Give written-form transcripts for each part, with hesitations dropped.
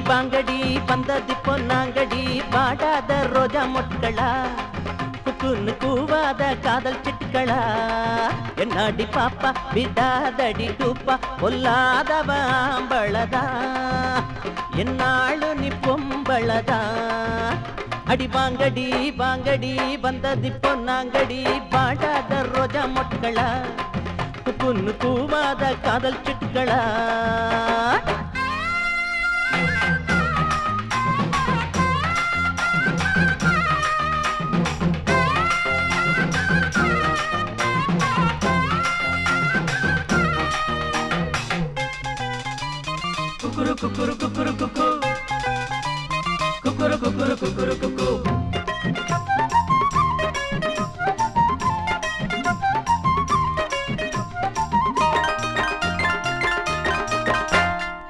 பாங்கடி வந்தது பொன்னாங்கடி பாடாத ரோஜா மொட்களா குக்குன்னு கூவாத காதல் சிட்டுக்களா என்னாடி பாப்பா விடாதடி டூப்பா பொல்லாதவ ஆம்பளதா என்னாளு நீ பொம்பளதா அடி வாங்கடி வாங்கடி வந்தது பொன்னாங்கடி பாடாத ரோஜா மொட்களா குக்குன்னு கூவாத காதல் சிட்டுக்களா குக்குரு குக்குரு குக்குரு குக்கு குக்குரு குக்குரு குக்குரு குக்கு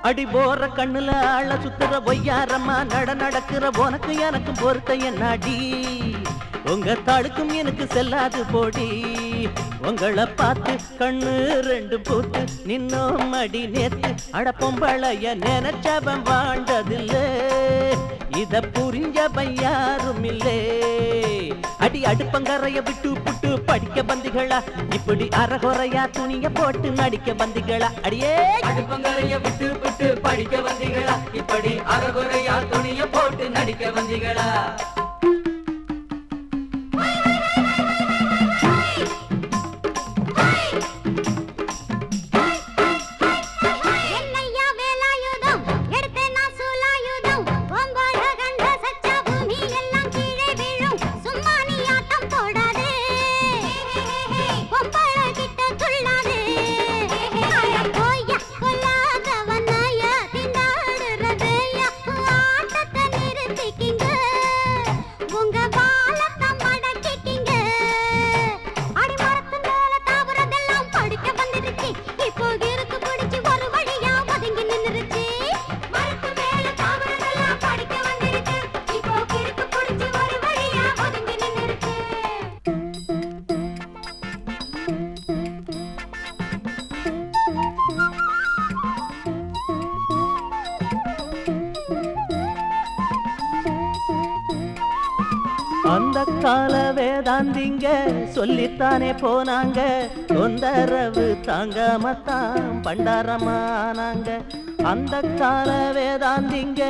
அடி போற கண்ணுல ஆள சுத்துற பொய்யாரம்மா நடக்கிற உனக்கு எனக்கு பொறுத்த என்னாடி உங்க தாளுக்கும் எனக்கு செல்லாது போடி உங்களை பார்த்து கண்ணு ரெண்டு பூத்து நின்னோம் அடி நேத்து அட பொம்பளைய நினைச்சவன் வாழ்ந்ததில்ல இத புரிஞ்சவன் யாரும் இல்லே அடி அடுப்பங்கரைய விட்டு புட்டு படிக்க பந்திகளா இப்படி அறகுறையா துணிய போட்டு நடிக்க பந்திகளா அடியே அடுப்பங்கரைய விட்டு புட்டு படிக்க வந்தீங்களா இப்படி அறகுறையா துணிய போட்டு நடிக்க வந்தீங்களா அந்த கால வேதாந்திங்க சொல்லித்தானே போனாங்க தொந்தரவு தாங்காமத்தான் பண்டாரமானாங்க அந்த கால வேதாந்திங்க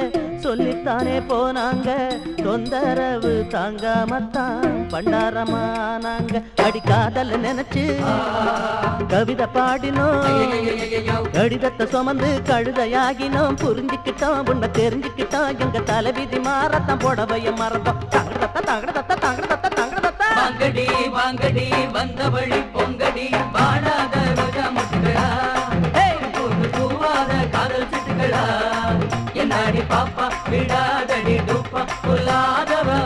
சொல்லித்தானே போனாங்க தொந்தரவு தாங்காமத்தான் பண்டாரமானாங்க அடி காதல் நினைச்சு கவிதை பாடினோம் கடிதத்தை சுமந்து கழுதையாகினோம் புரிஞ்சுக்கிட்டோம் உன்னை தெரிஞ்சுக்கிட்டோம் எங்க தலைவிதி மாறத்தான் போடவைய மறந்தோம் வாங்கடி வாங்கடி வந்த வழி பொங்கடி வாடாத ரோஜா மொட்டுகளா கூவாத காதல் சிட்டுகளா என்னாடி பாப்பா விடாதடி டூப்பா பொல்லாதவா